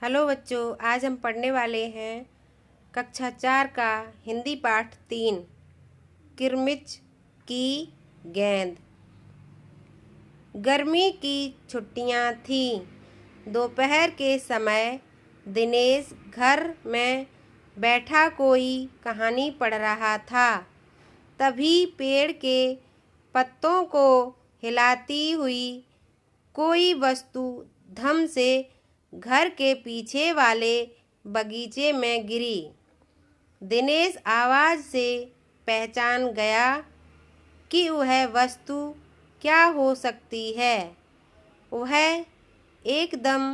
Hello बच्चों, आज हम पढ़ने वाले हैं कक्षा 4 का हिंदी पाठ 3 किरमिच की गेंद। गर्मी की छुट्टियां थीं। दोपहर के समय दिनेश घर में बैठा कोई कहानी पढ़ रहा था। तभी पेड़ के पत्तों को हिलाती हुई कोई वस्तु धम से घर के पीछे वाले बगीचे में गिरी। दिनेश आवाज से पहचान गया कि वह वस्तु क्या हो सकती है। वह एकदम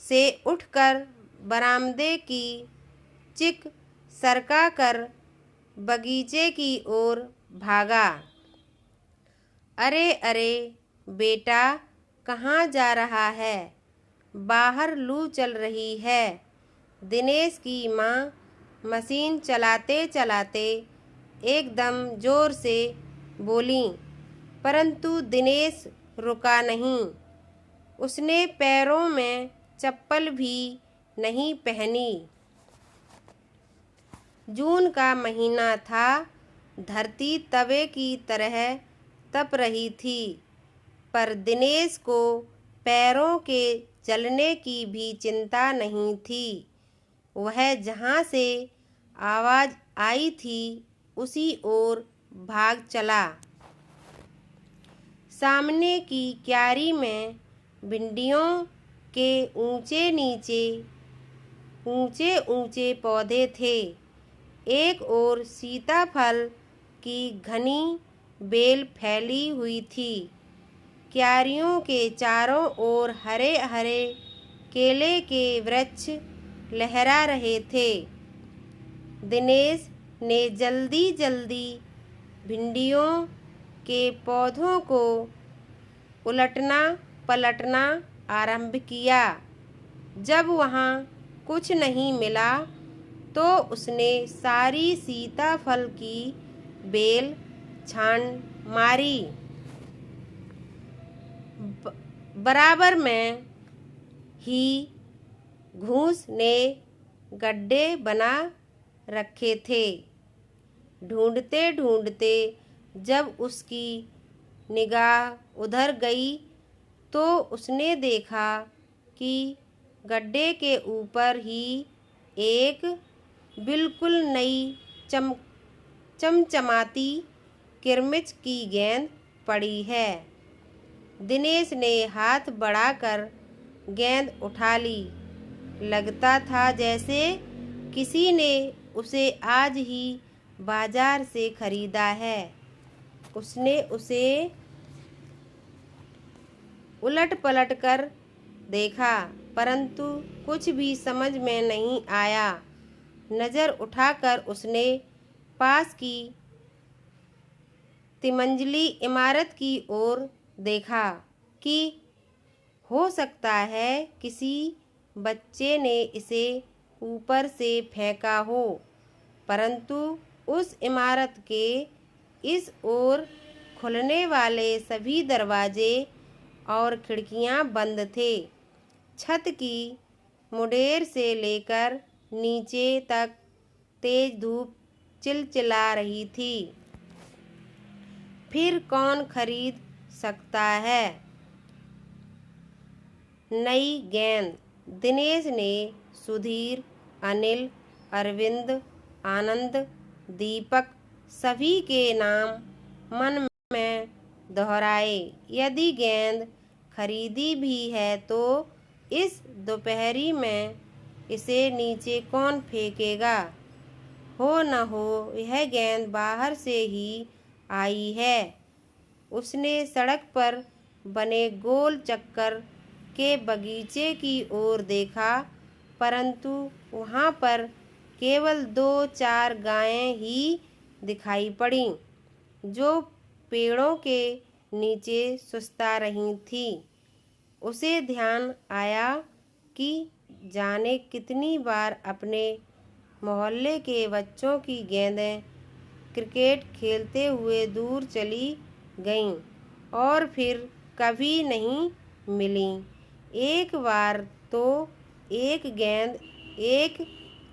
से उठकर बरामदे की चिक सरका कर बगीचे की ओर भागा। अरे अरे बेटा, कहाँ जा रहा है? बाहर लू चल रही है। दिनेश की माँ मशीन चलाते चलाते एकदम जोर से बोली, परंतु दिनेश रुका नहीं। उसने पैरों में चप्पल भी नहीं पहनी। जून का महीना था। धरती तवे की तरह तप रही थी, पर दिनेश को पैरों के जलने की भी चिंता नहीं थी। वह जहाँ से आवाज आई थी उसी ओर भाग चला। सामने की क्यारी में भिंडियों के ऊंचे ऊंचे पौधे थे। एक ओर सीताफल की घनी बेल फैली हुई थी। क्यारियों के चारों ओर हरे हरे केले के वृक्ष लहरा रहे थे। दिनेश ने जल्दी जल्दी भिंडियों के पौधों को उलटना पलटना आरंभ किया। जब वहाँ कुछ नहीं मिला तो उसने सारी सीताफल की बेल छान मारी। बराबर में ही घूस ने गड्ढे बना रखे थे। ढूंढते ढूंढते जब उसकी निगाह उधर गई तो उसने देखा कि गड्ढे के ऊपर ही एक बिल्कुल नई चमचमाती किरमिच की गेंद पड़ी है। दिनेश ने हाथ बढ़ाकर गेंद उठा ली। लगता था जैसे किसी ने उसे आज ही बाजार से खरीदा है। उसने उसे उलट पलट कर देखा, परंतु कुछ भी समझ में नहीं आया। नज़र उठाकर उसने पास की तिमंजिली इमारत की ओर देखा कि हो सकता है किसी बच्चे ने इसे ऊपर से फेंका हो, परंतु उस इमारत के इस ओर खुलने वाले सभी दरवाजे और खिड़कियां बंद थे। छत की मुडेर से लेकर नीचे तक तेज धूप चिलचिला रही थी। फिर कौन खरीद सकता है नई गेंद? दिनेश ने सुधीर, अनिल, अरविंद, आनंद, दीपक सभी के नाम मन में दोहराए। यदि गेंद खरीदी भी है तो इस दोपहरी में इसे नीचे कौन फेंकेगा? हो न हो यह गेंद बाहर से ही आई है। उसने सड़क पर बने गोल चक्कर के बगीचे की ओर देखा, परंतु वहाँ पर केवल 2-4 गायें ही दिखाई पड़ी, जो पेड़ों के नीचे सुस्ता रही थीं। उसे ध्यान आया कि जाने कितनी बार अपने मोहल्ले के बच्चों की गेंदें क्रिकेट खेलते हुए दूर चली गईं और फिर कभी नहीं मिलीं। एक बार तो एक गेंद एक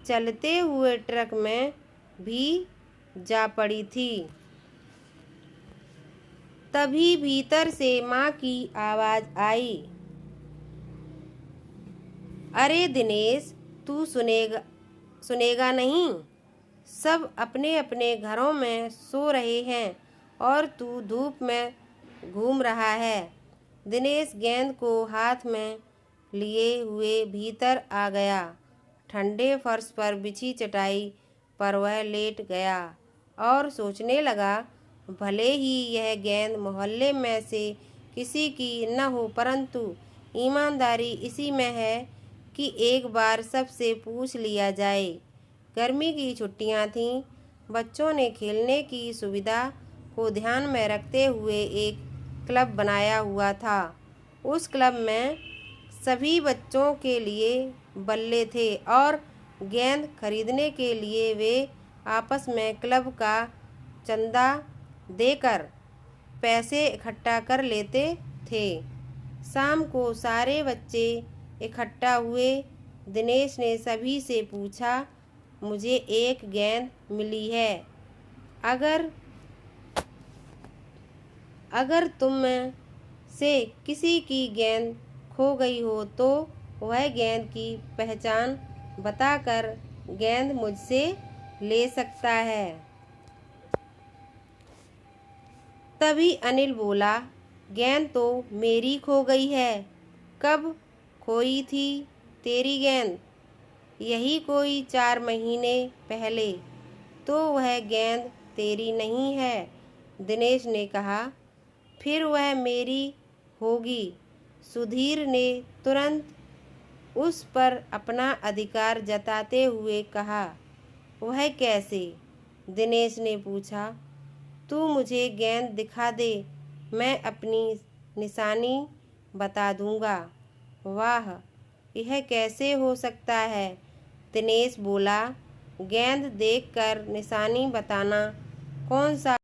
चलते हुए ट्रक में भी जा पड़ी थी। तभी भीतर से माँ की आवाज आई, अरे दिनेश, तू सुनेगा नहीं? सब अपने अपने घरों में सो रहे हैं और तू धूप में घूम रहा है। दिनेश गेंद को हाथ में लिए हुए भीतर आ गया। ठंडे फर्श पर बिछी चटाई पर वह लेट गया और सोचने लगा, भले ही यह गेंद मोहल्ले में से किसी की न हो, परंतु ईमानदारी इसी में है कि एक बार सबसे पूछ लिया जाए। गर्मी की छुट्टियां थीं। बच्चों ने खेलने की सुविधा को ध्यान में रखते हुए एक क्लब बनाया हुआ था। उस क्लब में सभी बच्चों के लिए बल्ले थे और गेंद खरीदने के लिए वे आपस में क्लब का चंदा देकर पैसे इकट्ठा कर लेते थे। शाम को सारे बच्चे इकट्ठा हुए। दिनेश ने सभी से पूछा, मुझे एक गेंद मिली है। अगर तुम में से किसी की गेंद खो गई हो तो वह गेंद की पहचान बताकर गेंद मुझसे ले सकता है। तभी अनिल बोला, गेंद तो मेरी खो गई है। कब खोई थी तेरी गेंद? यही कोई 4 महीने पहले। तो वह गेंद तेरी नहीं है, दिनेश ने कहा। फिर वह मेरी होगी, सुधीर ने तुरंत उस पर अपना अधिकार जताते हुए कहा। वह कैसे? दिनेश ने पूछा। तू मुझे गेंद दिखा दे, मैं अपनी निशानी बता दूंगा। वाह, यह कैसे हो सकता है? दिनेश बोला। गेंद देखकर निशानी बताना कौन सा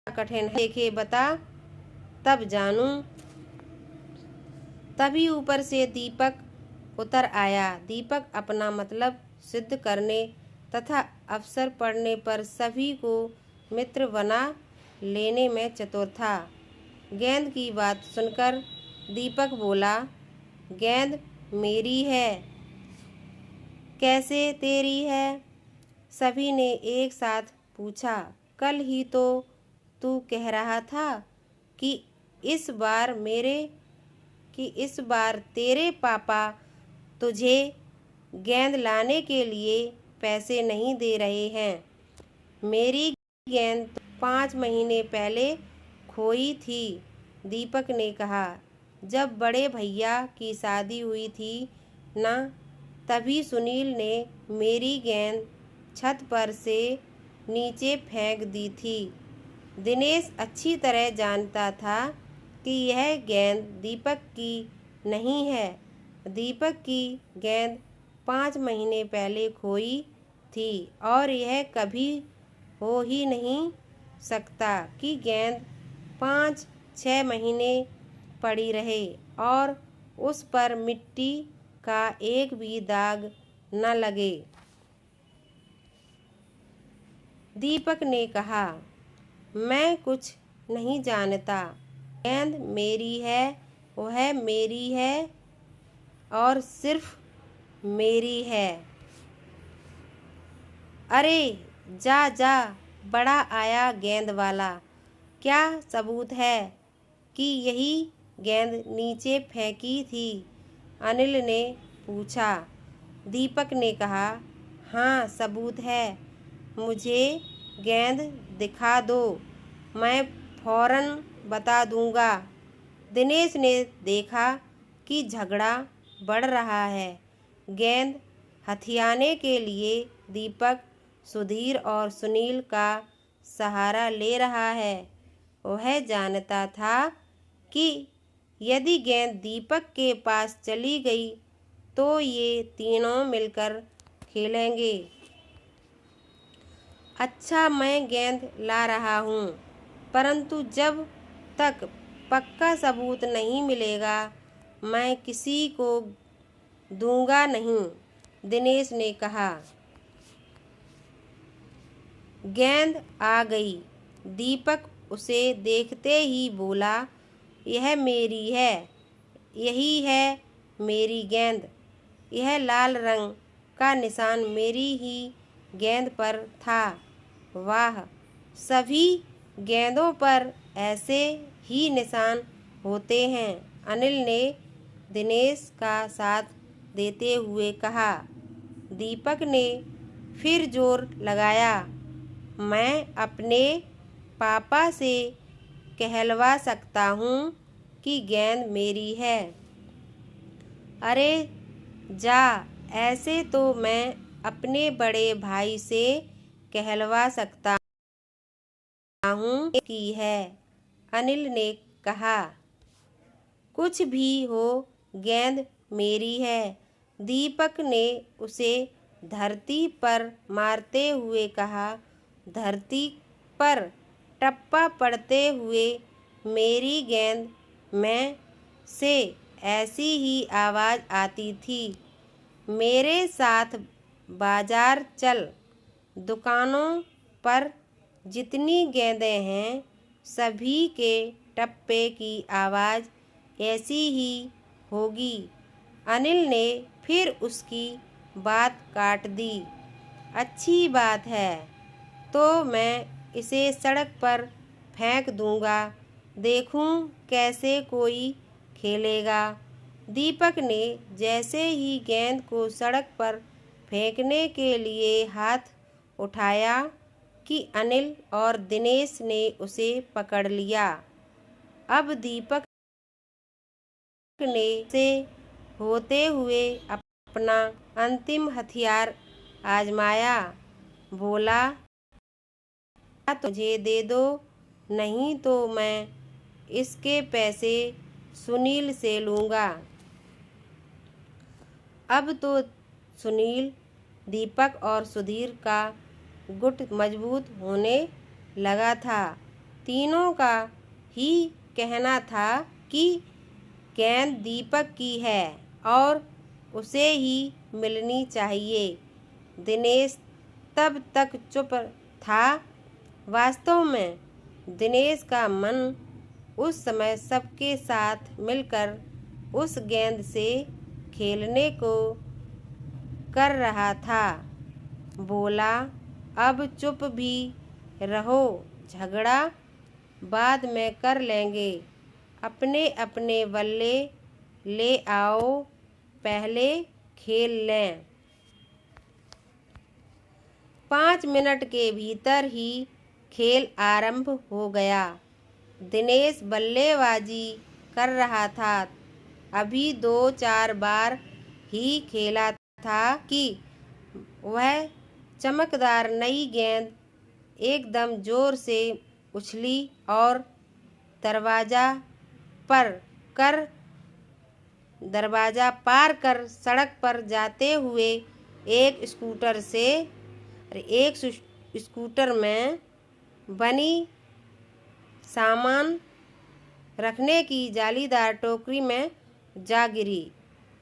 कठिन है? देखे बता, तब जानूं। तभी ऊपर से दीपक उतर आया। दीपक अपना मतलब सिद्ध करने तथा अवसर पड़ने पर सभी को मित्र बना लेने में चतुर था। गेंद की बात सुनकर दीपक बोला, गेंद मेरी है। कैसे तेरी है? सभी ने एक साथ पूछा। कल ही तो तू कह रहा था कि इस बार तेरे पापा तुझे गेंद लाने के लिए पैसे नहीं दे रहे हैं। मेरी गेंद तो 5 महीने पहले खोई थी, दीपक ने कहा। जब बड़े भैया की शादी हुई थी ना, तभी सुनील ने मेरी गेंद छत पर से नीचे फेंक दी थी। दिनेश अच्छी तरह जानता था कि यह गेंद दीपक की नहीं है। दीपक की गेंद 5 महीने पहले खोई थी और यह कभी हो ही नहीं सकता कि गेंद 5-6 महीने पड़ी रहे और उस पर मिट्टी का एक भी दाग न लगे। दीपक ने कहा, मैं कुछ नहीं जानता। गेंद मेरी है, वह मेरी है और सिर्फ मेरी है। अरे जा जा, बड़ा आया गेंद वाला। क्या सबूत है कि यही गेंद नीचे फेंकी थी? अनिल ने पूछा। दीपक ने कहा, हाँ सबूत है। मुझे गेंद दिखा दो, मैं फौरन बता दूंगा। दिनेश ने देखा कि झगड़ा बढ़ रहा है। गेंद हथियाने के लिए दीपक सुधीर और सुनील का सहारा ले रहा है। वह जानता था कि यदि गेंद दीपक के पास चली गई तो ये तीनों मिलकर खेलेंगे। अच्छा, मैं गेंद ला रहा हूँ, परंतु जब तक पक्का सबूत नहीं मिलेगा मैं किसी को दूंगा नहीं, दिनेश ने कहा। गेंद आ गई। दीपक उसे देखते ही बोला, यह मेरी है, यही है मेरी गेंद। यह लाल रंग का निशान मेरी ही गेंद पर था। वाह, सभी गेंदों पर ऐसे ही निशान होते हैं, अनिल ने दिनेश का साथ देते हुए कहा। दीपक ने फिर जोर लगाया, मैं अपने पापा से कहलवा सकता हूँ कि गेंद मेरी है। अरे जा, ऐसे तो मैं अपने बड़े भाई से कहलवा सकता हूँ की है, अनिल ने कहा। कुछ भी हो, गेंद मेरी है, दीपक ने उसे धरती पर मारते हुए कहा। धरती पर टप्पा पड़ते हुए मेरी गेंद में से ऐसी ही आवाज़ आती थी, मेरे साथ बाजार चल, दुकानों पर जितनी गेंदें हैं सभी के टप्पे की आवाज़ ऐसी ही होगी। अनिल ने फिर उसकी बात काट दी। अच्छी बात है, तो मैं इसे सड़क पर फेंक दूंगा, देखूं कैसे कोई खेलेगा। दीपक ने जैसे ही गेंद को सड़क पर फेंकने के लिए हाथ उठाया कि अनिल और दिनेश ने उसे पकड़ लिया। अब दीपक ने से होते हुए अपना अंतिम हथियार आजमाया। बोला, तो मुझे दे दो, नहीं तो मैं इसके पैसे सुनील से लूँगा। अब तो सुनील, दीपक और सुधीर का गुट मजबूत होने लगा था। तीनों का ही कहना था कि गेंद दीपक की है और उसे ही मिलनी चाहिए। दिनेश तब तक चुप था। वास्तव में दिनेश का मन उस समय सबके साथ मिलकर उस गेंद से खेलने को कर रहा था। बोला, अब चुप भी रहो, झगड़ा बाद में कर लेंगे, अपने अपने बल्ले ले आओ, पहले खेल लें। 5 मिनट के भीतर ही खेल आरंभ हो गया। दिनेश बल्लेबाजी कर रहा था। अभी 2-4 बार ही खेला था कि वह चमकदार नई गेंद एकदम जोर से उछली और दरवाजा पार कर सड़क पर जाते हुए एक स्कूटर में बनी सामान रखने की जालीदार टोकरी में जा गिरी।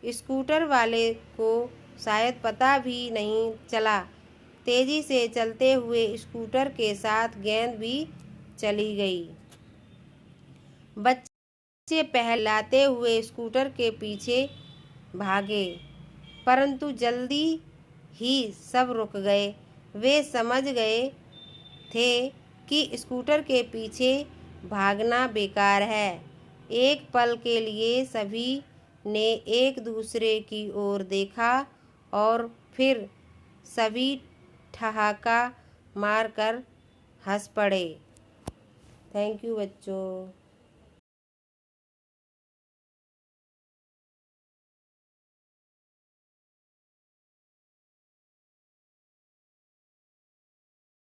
स्कूटर वाले को शायद पता भी नहीं चला। तेजी से चलते हुए स्कूटर के साथ गेंद भी चली गई। बच्चे पहलाते हुए स्कूटर के पीछे भागे, परंतु जल्दी ही सब रुक गए। वे समझ गए थे कि स्कूटर के पीछे भागना बेकार है। एक पल के लिए सभी ने एक दूसरे की ओर देखा और फिर सभी ठहाका मारकर हंस पड़े। थैंक यू बच्चों।